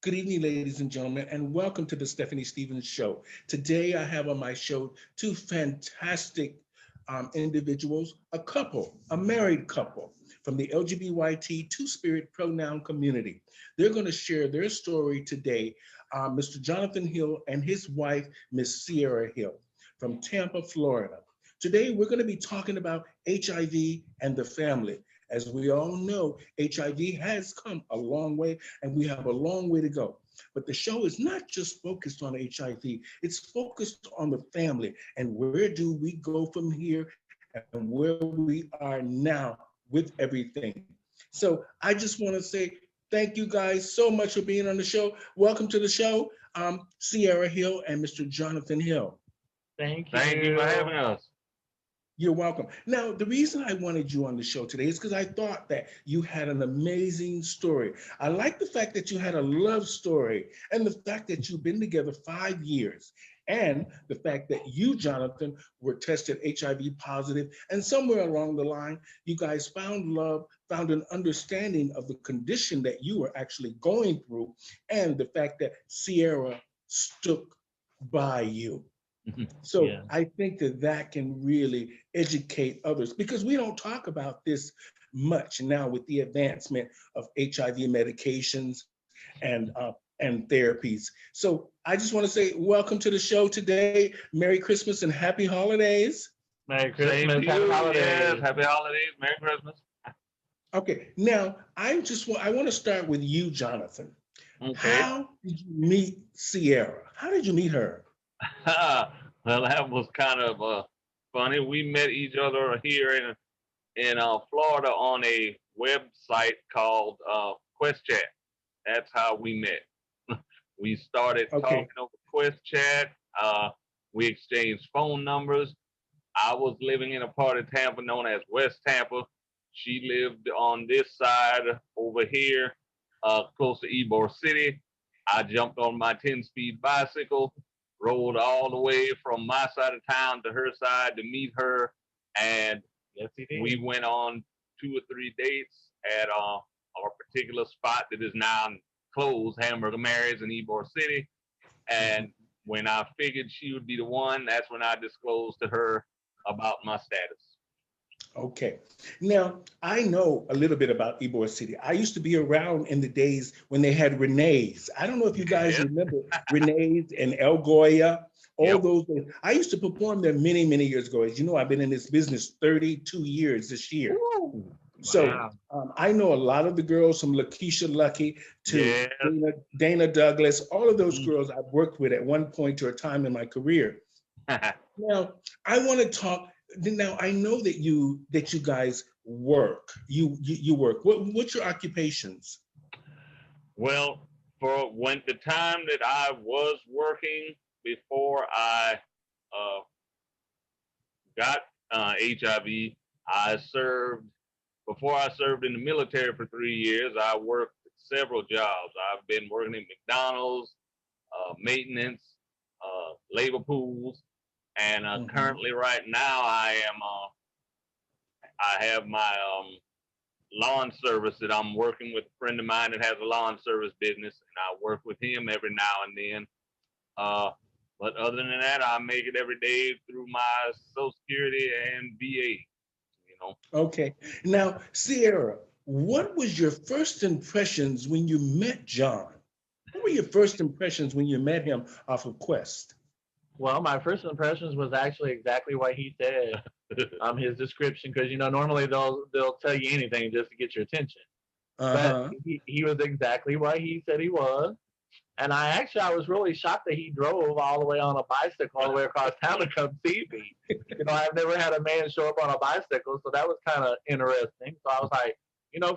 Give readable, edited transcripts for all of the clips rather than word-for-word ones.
Good evening, ladies and gentlemen, and welcome to the Stephanie Stevens Show. Today, I have on my show two fantastic individuals, a couple, a married couple from the LGBT two-spirit pronoun community. They're going to share their story today. Mr. Jonathan Hill and his wife, Miss Sierra Hill from Tampa, Florida. Today, we're going to be talking about HIV and the family. As we all know, HIV has come a long way, and we have a long way to go. But the show is not just focused on HIV, it's focused on the family and where do we go from here and where we are now with everything. So I just want to say thank you guys so much for being on the show. Welcome to the show, Sierra Hill and Mr. Jonathan Hill. Thank Thank you for you. having us. You're welcome. Now, the reason I wanted you on the show today is because I thought that you had an amazing story. I like the fact that you had a love story and the fact that you've been together 5 years and the fact that you, Jonathan, were tested HIV positive. And somewhere along the line, you guys found love, found an understanding of the condition that you were actually going through and the fact that Sierra stuck by you. So Yeah. I think that that can really educate others because we don't talk about this much now with the advancement of HIV medications and therapies. So I just want to say welcome to the show today. Merry Christmas and happy holidays. Merry Same to Christmas, happy you. holidays. Yes, happy holidays. Merry Christmas. Okay, now I want to start with you, Jonathan. Okay. How did you meet Sierra? How did you meet her? Well, that was kind of funny. We met each other here in Florida on a website called Quest Chat. That's how we met. We started Okay, talking over Quest Chat. We exchanged phone numbers. I was living in a part of Tampa known as West Tampa. She lived on this side over here, close to Ybor City. I jumped on my 10-speed bicycle, rode all the way from my side of town to her side to meet her, and Yes, he did. we went on 2 or 3 dates at our particular spot that is now closed, Hamburger Mary's in Ybor City. And when I figured she would be the one, that's when I disclosed to her about my status. okay. Now, I know a little bit about Ybor City. I used to be around in the days when they had Renee's. I don't know if you guys Yep, remember Renee's and El Goya, all yep. those things. I used to perform there many, many years ago. As you know, I've been in this business 32 years this year. Woo. So Wow. I know a lot of the girls from Lakeisha Lucky to Yes. Dana Douglas, all of those Mm. girls I've worked with at one point or a time in my career. Now, I want to talk. Now, I know that you guys work. You work. What's your occupations? Well, for when the time that I was working before I uh, got HIV, I served. Before I served in the military for 3 years, I worked several jobs. I've been working in McDonald's, maintenance, labor pools, and Mhm. currently right now I have my lawn service that I'm working with a friend of mine that has a lawn service business, and I work with him every now and then. Uh, but other than that, I make it every day through my Social Security and VA. You know, Okay. Now, Sierra, what was your first impressions when you met John? What were your first impressions when you met him off of Quest? Well, my first impressions was actually exactly what he said. His description, because normally they'll tell you anything just to get your attention. But Uh-huh. he was exactly what he said he was. And I was really shocked that he drove all the way on a bicycle all the way across town to come see me. I've never had a man show up on a bicycle, so that was kind of interesting. So I was like,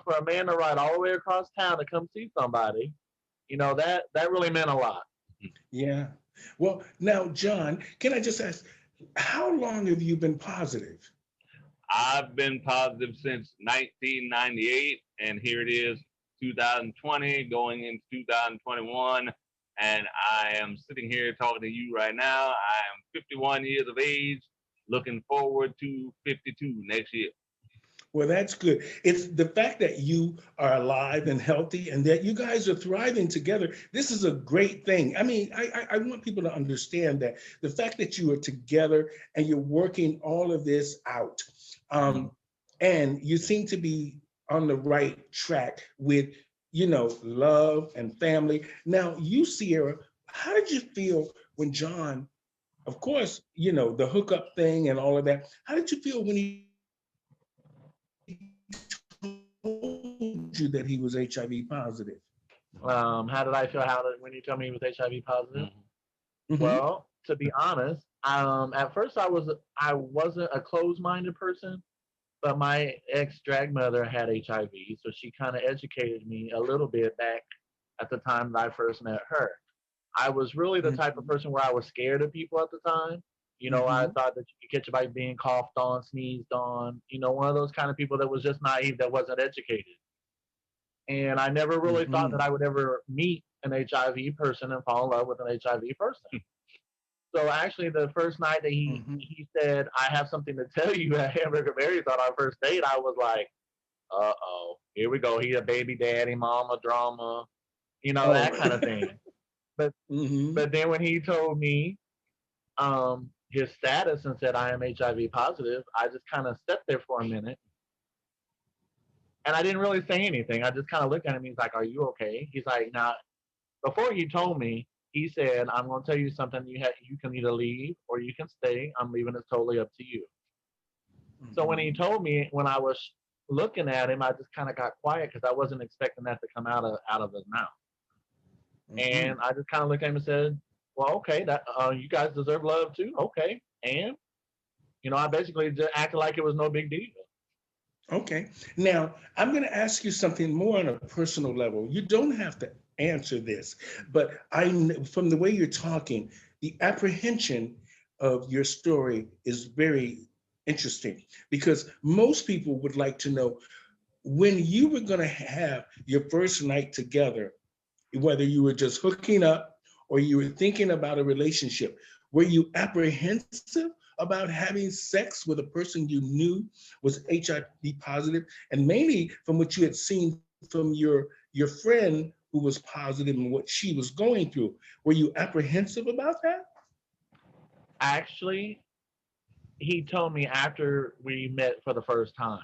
for a man to ride all the way across town to come see somebody, that really meant a lot. Yeah. Well, now, John, can I just ask, how long have you been positive? I've been positive since 1998, and here it is, 2020, going into 2021, and I am sitting here talking to you right now. I am 51 years of age, looking forward to 52 next year. Well, that's good. It's the fact that you are alive and healthy and that you guys are thriving together. This is a great thing. I mean, I want people to understand that the fact that you are together and you're working all of this out, and you seem to be on the right track with, love and family. Now, you, Sierra, how did you feel when John, of course, the hookup thing and all of that, how did you feel when he told you that he was HIV positive? How did I feel when you told me he was HIV positive? Mm-hmm. Well, to be honest, at first I wasn't a closed-minded person, but my ex drag mother had HIV, so she kind of educated me a little bit back at the time that I first met her. I was really the type of Mm-hmm. person where I was scared of people at the time. I Mm-hmm. thought that you could catch it by being coughed on, sneezed on. One of those kind of people that was just naive, that wasn't educated. And I never really thought that Mm-hmm. I would ever meet an HIV person and fall in love with an HIV person. So actually, the first night that he Mm-hmm. he said, "I have something to tell you," at Hamburger Mary's on our first date, I was like, "Uh oh, here we go. He a baby daddy, mama drama, Oh. that kind of thing." But Mm-hmm. but then when he told me his status and said, "I am HIV positive," I just kind of sat there for a minute, and I didn't really say anything. I just kind of looked at him. He's like, "Are you okay?" He's like, "Now," before he told me, he said, "I'm going to tell you something. You can either leave or you can stay. I'm leaving. It's totally up to you." So when he Mm-hmm. told me, when I was looking at him, I just kind of got quiet because I wasn't expecting that to come out of his mouth. Mm-hmm. And I just kind of looked at him and said, "Well, okay, that you guys deserve love too. Okay." And I basically just acted like it was no big deal. Okay. Now, I'm going to ask you something more on a personal level. You don't have to answer this, but from the way you're talking, the apprehension of your story is very interesting because most people would like to know when you were going to have your first night together, whether you were just hooking up or you were thinking about a relationship, were you apprehensive about having sex with a person you knew was HIV positive? And mainly from what you had seen from your friend who was positive and what she was going through, were you apprehensive about that? Actually, he told me after we met for the first time.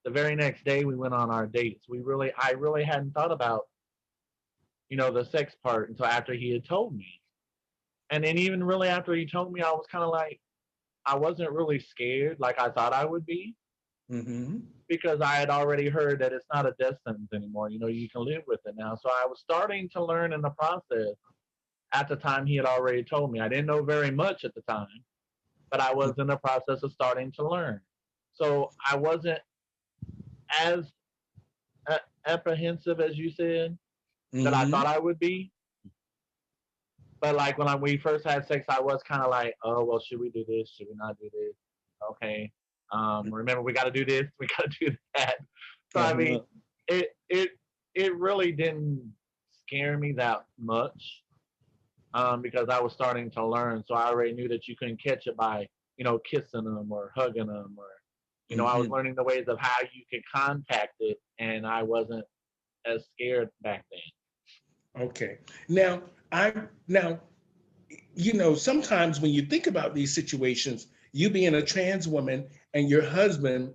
The very next day we went on our dates. I really hadn't thought about, the sex part until after he had told me. And then even really after he told me, I was kind of like, I wasn't really scared like I thought I would be Mm-hmm. because I had already heard that it's not a death sentence anymore. You can live with it now. So I was starting to learn in the process at the time he had already told me. I didn't know very much at the time, but I was in the process of starting to learn. So I wasn't as apprehensive as you said that I thought Mm-hmm. I would be. But like when we first had sex, I was kind of like, oh well, should we do this? Should we not do this? Okay. Remember, we got to do this. We got to do that. So I mean, Uh-huh. it it it really didn't scare me that much because I was starting to learn. So I already knew that you couldn't catch it by kissing them or hugging them or I was Mm-hmm. learning the ways of how you could contact it, and I wasn't as scared back then. Okay. Now, now, sometimes when you think about these situations, you being a trans woman and your husband,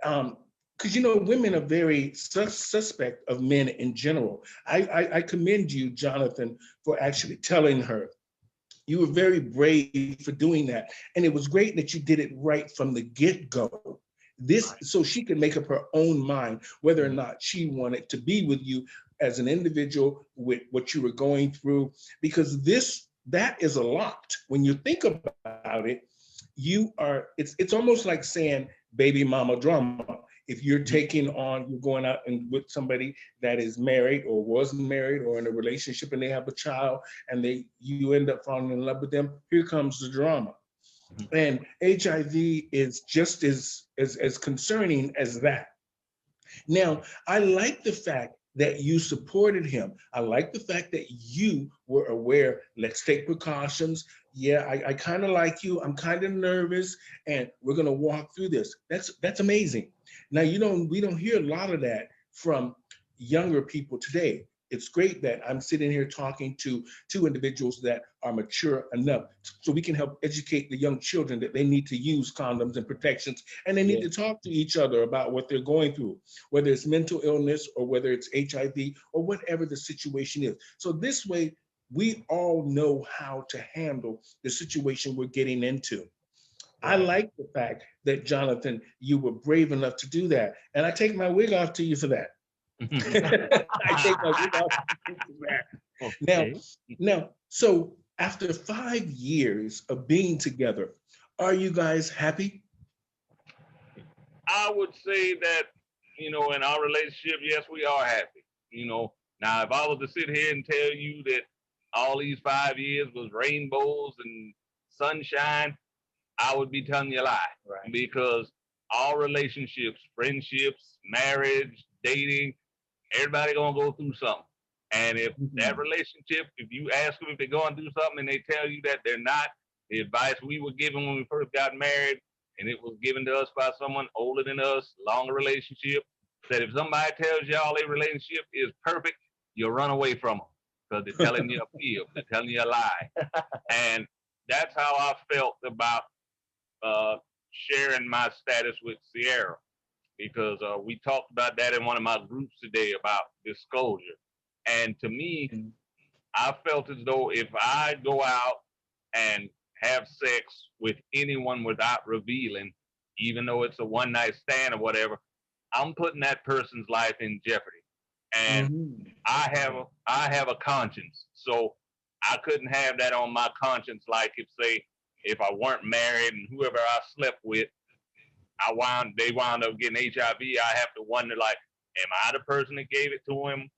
because women are very suspect of men in general. I commend you, Jonathan, for actually telling her. You were very brave for doing that, and it was great that you did it right from the get-go. This Right. so she could make up her own mind whether or not she wanted to be with you as an individual with what you were going through, because that is a lot. When you think about it, it's almost like saying baby mama drama. If you're going out and with somebody that is married or wasn't married or in a relationship and they have a child and you end up falling in love with them, here comes the drama. And HIV is just as concerning as that. Now, I like the fact that you supported him. I like the fact that you were aware, let's take precautions. Yeah, I kind of like you. I'm kind of nervous, and we're gonna walk through this. That's amazing. Now, we don't hear a lot of that from younger people today. It's great that I'm sitting here talking to two individuals that are mature enough so we can help educate the young children that they need to use condoms and protections, and they need to talk to each other about what they're going through, whether it's mental illness or whether it's HIV or whatever the situation is. So this way, we all know how to handle the situation we're getting into. I like the fact that, Jonathan, you were brave enough to do that. And I take my wig off to you for that. I take my wig off to you for that. Okay. Now, so after 5 years of being together, are you guys happy? I would say that, in our relationship, yes, we are happy. Now if I was to sit here and tell you that all these 5 years was rainbows and sunshine, I would be telling you a lie. Right. Because all relationships, friendships, marriage, dating, everybody gonna go through something. And if that relationship, if you ask them if they're going through something and they tell you that they're not, the advice we were given when we first got married, and it was given to us by someone older than us, longer relationship, that if somebody tells y'all their relationship is perfect, you'll run away from them because they're telling you a fib, they're telling you a lie. And that's how I felt about sharing my status with Sierra, because we talked about that in one of my groups today about disclosure. And to me, I felt as though if I go out and have sex with anyone without revealing, even though it's a one night stand or whatever, I'm putting that person's life in jeopardy. And I have a conscience, so I couldn't have that on my conscience. Like if I weren't married and whoever I slept with, they wound up getting HIV, I have to wonder, like, am I the person that gave it to him,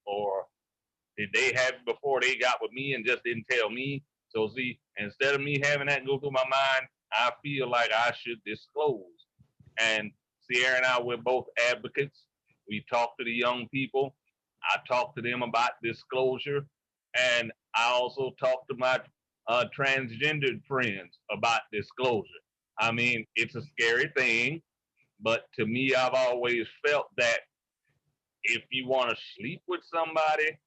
or did they have it before they got with me and just didn't tell me? So see, instead of me having that go through my mind, I feel like I should disclose. And Sierra and I, we're both advocates. We talk to the young people. I talk to them about disclosure, and I also talk to my transgendered friends about disclosure. I mean, it's a scary thing, but to me, I've always felt that if you want to sleep with somebody,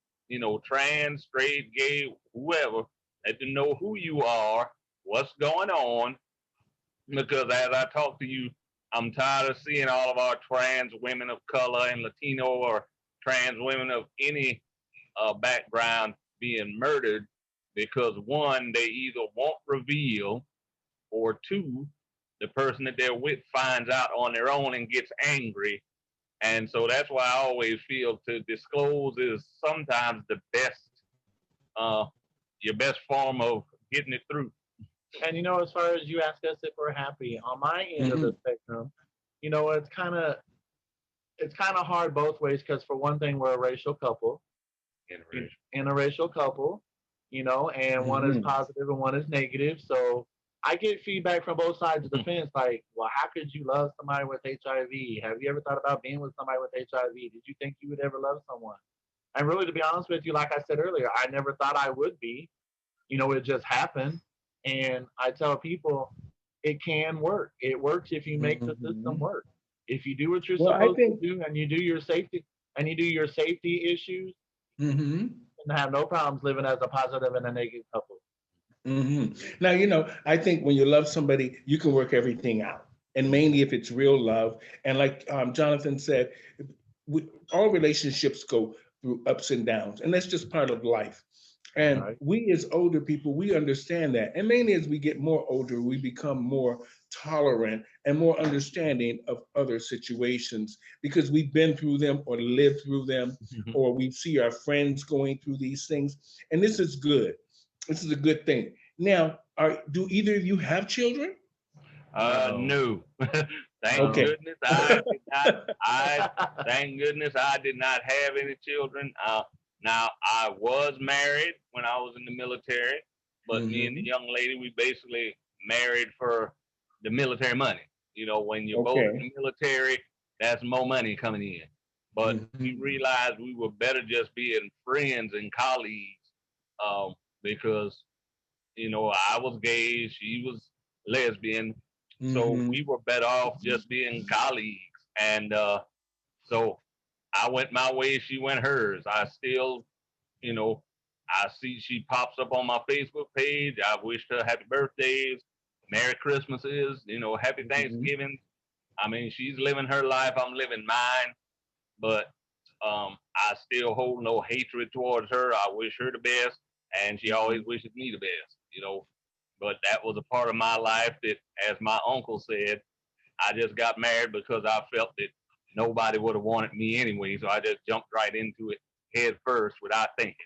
trans, straight, gay, whoever, let them know who you are, what's going on. Because as I talk to you, I'm tired of seeing all of our trans women of color and Latino or trans women of any background being murdered because, one, they either won't reveal, or two, the person that they're with finds out on their own and gets angry. And so that's why I always feel to disclose is sometimes the best, your best form of getting it through. And as far as you ask us if we're happy, on my end of the spectrum, it's kind of hard both ways, because for one thing, we're a racial couple, interracial couple, and one is positive and one is negative. So I get feedback from both sides of the fence, like, well, how could you love somebody with HIV? Have you ever thought about being with somebody with HIV? Did you think you would ever love someone? And really, to be honest with you, like I said earlier, I never thought I would be. It just happened. And I tell people it can work. It works if you make the system work. If you do what you're supposed to do, and you do your safety issues, and have no problems living as a positive and a negative couple. Now, I think when you love somebody, you can work everything out. And mainly if it's real love. And like Jonathan said, all relationships go through ups and downs. And that's just part of life. And we as older people, we understand that. And mainly as we get more older, we become more tolerant and more understanding of other situations because we've been through them or lived through them, or we see our friends going through these things. And this is good. This is a good thing. Now, do either of you have children? No. Thank goodness I did not. Thank goodness I did not have any children. Now, I was married when I was in the military, but me and the young lady, we basically married for the military money. When you're both in the military, that's more money coming in. But we realized we were better just being friends and colleagues because, I was gay, she was lesbian. So we were better off just being colleagues. And so I went my way, she went hers. I still, you know, I see she pops up on my Facebook page. I wished her happy birthdays, Merry Christmases, happy Thanksgiving. I mean, she's living her life. I'm living mine. But I still hold no hatred towards her. I wish her the best, and she always wishes me the best. But that was a part of my life that, as my uncle said, I just got married because I felt that nobody would have wanted me anyway. So I just jumped right into it head first without thinking.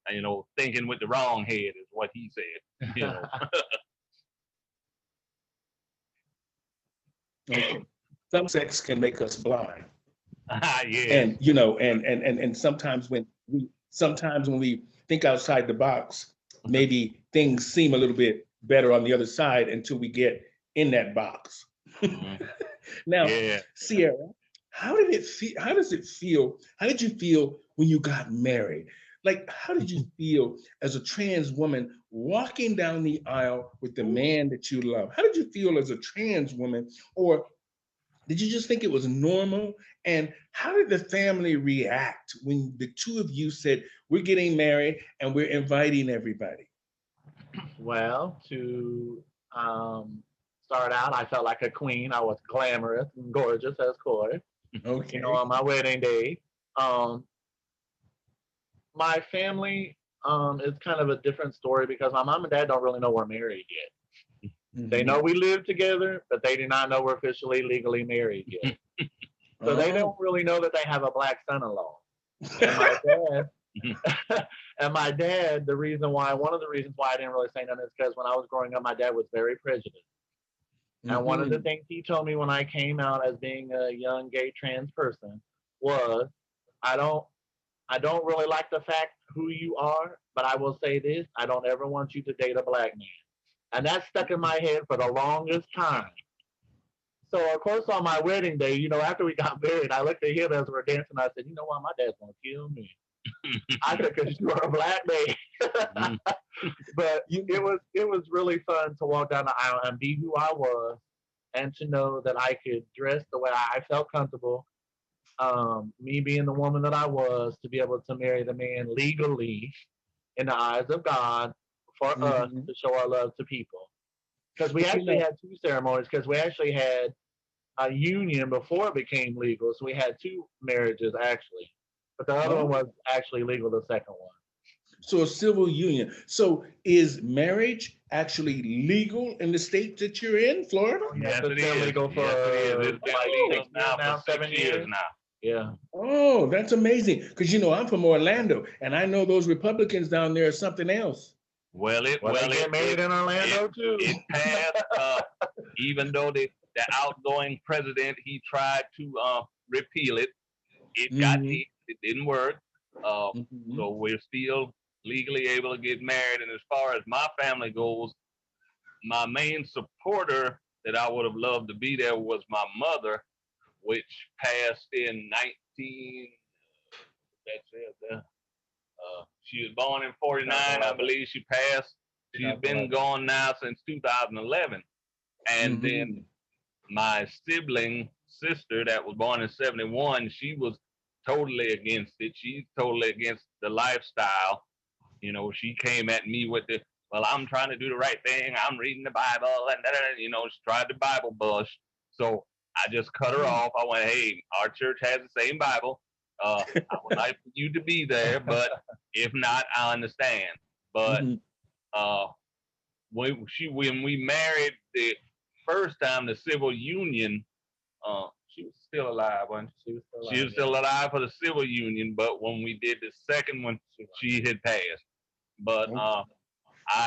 And, thinking with the wrong head is what he said. Okay. Some sex can make us blind. Yeah. And and sometimes when we think outside the box, maybe things seem a little bit better on the other side until we get in that box. Now, Yeah. Sierra, how did it feel? How does it feel? How did you feel when you got married? Like, how did you feel as a trans woman walking down the aisle with the man that you love? How did you feel as a trans woman? Or did you just think it was normal? And how did the family react when the two of you said, we're getting married and we're inviting everybody? Well, to start out, I felt like a queen. I was glamorous and gorgeous as course. Okay. On my wedding day. My family is kind of a different story because my mom and dad don't really know we're married yet. They know we live together, but they do not know we're officially legally married yet. So they don't really know that they have a black son-in-law. And my dad, one of the reasons why I didn't really say nothing is because when I was growing up, my dad was very prejudiced. And one of the things he told me when I came out as being a young gay trans person was, I don't really like the fact who you are, but I will say this, I don't ever want you to date a black man. And that stuck in my head for the longest time. So, of course, on my wedding day, after we got married, I looked at him as we were dancing. I said, you know what? My dad's going to kill me. I said, because you are a black man. But it was really fun to walk down the aisle and be who I was and to know that I could dress the way I felt comfortable. Me being the woman that I was, to be able to marry the man legally in the eyes of God for us to show our love to people. Because we actually had two ceremonies, because we actually had a union before it became legal. So we had two marriages, actually. But the other one was actually legal, the second one. So a civil union. So is marriage actually legal in the state that you're in, Florida? Yes, it is. Legal for It's been legal now, for 7 years now. Yeah. Oh, that's amazing. Because I'm from Orlando, and I know those Republicans down there are something else. They get married in Orlando too. It passed, even though the outgoing president, he tried to repeal it. It didn't work. So we're still legally able to get married. And as far as my family goes, my main supporter that I would have loved to be there was my mother, which passed in 19. She was born in 49, I believe she passed. She's been gone now since 2011. And then my sibling sister that was born in 71, she was totally against it. She's totally against the lifestyle. She came at me with well, I'm trying to do the right thing. I'm reading the Bible, and she tried the Bible bush. So I just cut her off. I went, hey, our church has the same Bible. I would like for you to be there, but if not, I understand. But when we married the first time, the civil union, she was still alive, wasn't she? She was still alive for the civil union, but when we did the second one, she had passed. But I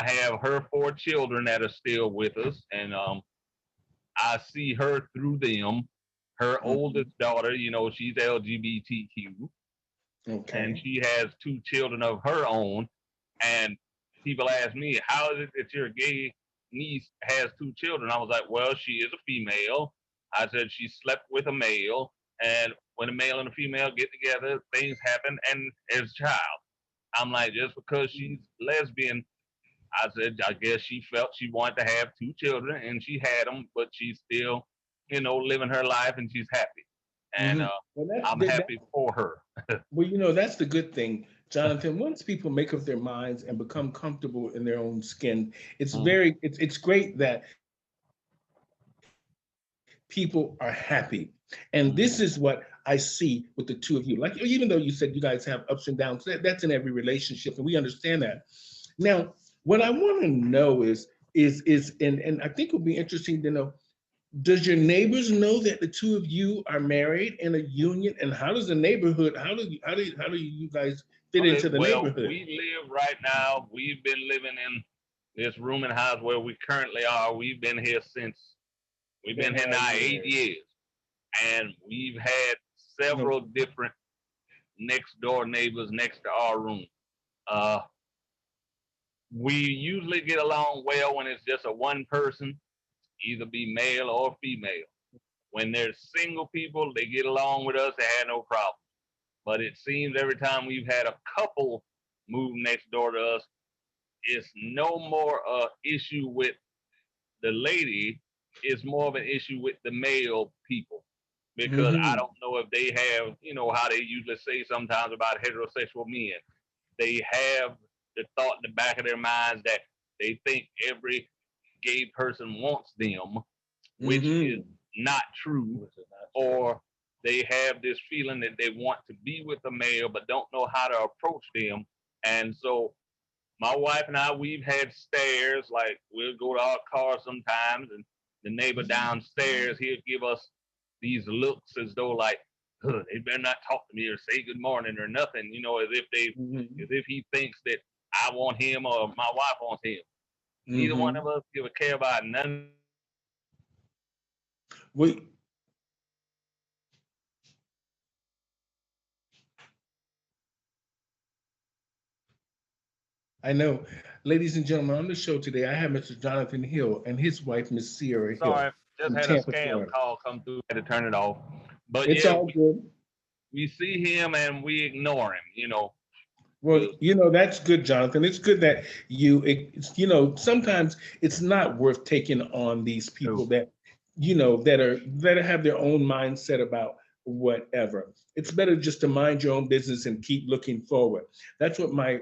have her 4 children that are still with us, and I see her through them. Her oldest daughter, she's LGBTQ. Okay. And she has 2 children of her own. And people ask me, how is it that your gay niece has 2 children? I was like, well, she is a female. I said she slept with a male. And when a male and a female get together, things happen, and there's a child. I'm like, just because she's lesbian, I said, I guess she felt she wanted to have 2 children, and she had them, but she's still, living her life, and she's happy. and Well, I'm happy for her. well, you know, that's the good thing, Jonathan. Once people make up their minds and become comfortable in their own skin, it's great that people are happy. And this is what I see with the two of you. Like, even though you said you guys have ups and downs, that's in every relationship, and we understand that. Now, what I want to know and I think it would be interesting to know, does your neighbors know that the two of you are married in a union? And how does the neighborhood, how do you guys fit Okay, into the well, neighborhood? we live right now. We've been living in this rooming house where we currently are. We've been here we've been here now 8 years, and we've had several different next door neighbors next to our room. We usually get along well when it's just a one person, either be male or female. When there's single people, they get along with us, they have no problem. But it seems every time we've had a couple move next door to us, it's no more issue with the lady, it's more of an issue with the male people. Because I don't know if they have, you know, how they usually say sometimes about heterosexual men. They have the thought in the back of their minds that they think every gay person wants them, which is not true, or they have this feeling that they want to be with a male but don't know how to approach them. And so my wife and I, we've had stares, like we'll go to our car sometimes and the neighbor downstairs, he'll give us these looks as though like, they better not talk to me or say good morning or nothing, you know, as if as if he thinks that I want him or my wife wants him. Neither one of us give a care about none. Wait. I know. Ladies and gentlemen, on the show today, I have Mr. Jonathan Hill and his wife, Miss Sierra Hill. Sorry, just had Tampa, a scam Florida. call come through. I had to turn it off. But it's all good. We see him and we ignore him, you know. Well, you know, that's good, Jonathan. It's good that you know, sometimes it's not worth taking on these people that, you know, that have their own mindset about whatever. It's better just to mind your own business and keep looking forward. That's what my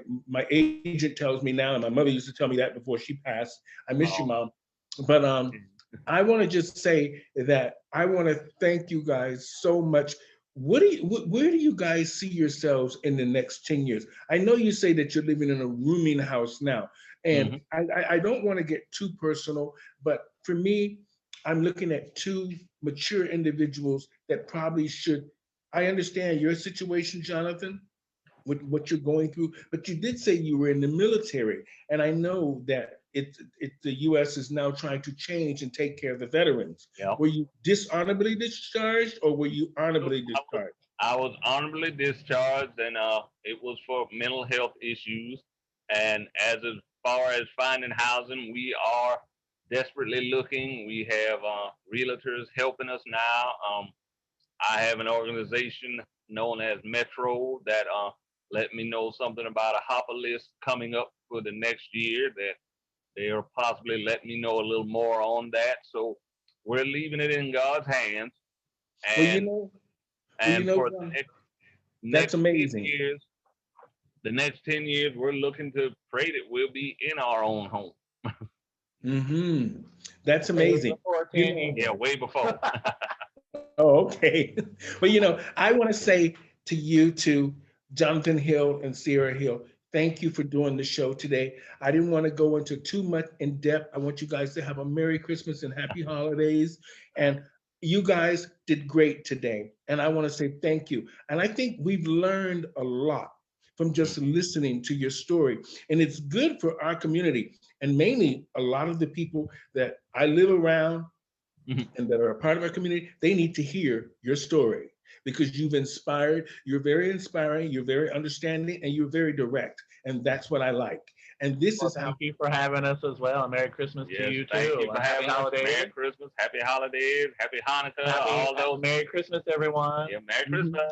agent tells me now, and my mother used to tell me that before she passed. I miss you, Mom. But I want to just say that I want to thank you guys so much. Where do you guys see yourselves in the next 10 years? I know you say that you're living in a rooming house now, and I don't want to get too personal, but for me, I'm looking at two mature individuals that probably should. I understand your situation, Jonathan, with what you're going through, but you did say you were in the military, and I know that the U.S. is now trying to change and take care of the veterans. Yeah. Were you dishonorably discharged, or were you honorably discharged? I was honorably discharged, and it was for mental health issues. And as far as finding housing, we are desperately looking. We have realtors helping us now. I have an organization known as Metro that let me know something about a hopper list coming up for the next year that they are possibly letting me know a little more on that. So we're leaving it in God's hands. And, for the next 10 years, the next 10 years, we're looking to pray that we'll be in our own home. That's amazing. Yeah, way before. Oh, okay. Well, you know, I want to say to you, to Jonathan Hill and Sierra Hill, thank you for doing the show today. I didn't want to go into too much in depth. I want you guys to have a Merry Christmas and Happy Holidays. And you guys did great today. And I want to say thank you. And I think we've learned a lot from just listening to your story. And it's good for our community. And mainly a lot of the people that I live around and that are a part of our community, they need to hear your story, because you've inspired, you're very inspiring, you're very understanding, and you're very direct. And that's what I like. And this is thank you for having us as well. Merry Christmas to you too. Thank you for happy holidays. Merry Christmas, Happy Holidays, Happy Hanukkah, all those. Merry Christmas, everyone. Yeah, Merry Christmas.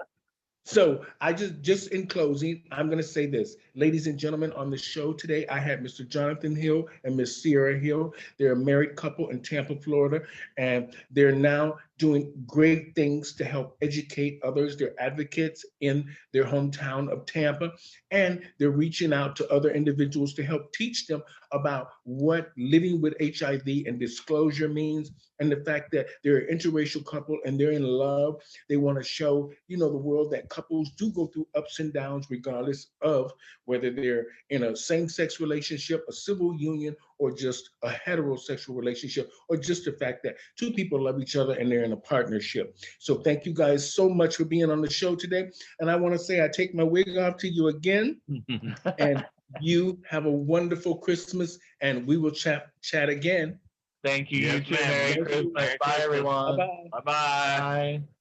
So I just in closing, I'm going to say this. Ladies and gentlemen, on the show today, I had Mr. Jonathan Hill and Miss Sierra Hill. They're a married couple in Tampa, Florida, and they're now doing great things to help educate others. They're advocates in their hometown of Tampa, and they're reaching out to other individuals to help teach them about what living with HIV and disclosure means, and the fact that they're an interracial couple and they're in love. They want to show, the world that couples do go through ups and downs regardless of whether they're in a same-sex relationship, a civil union, or just a heterosexual relationship, or just the fact that two people love each other and they're in a partnership. So thank you guys so much for being on the show today. And I want to say I take my wig off to you again, and you have a wonderful Christmas, and we will chat again. Thank you. Yes, You too. ma'am. Merry Christmas. Bye, everyone. Bye-bye. Bye-bye. Bye.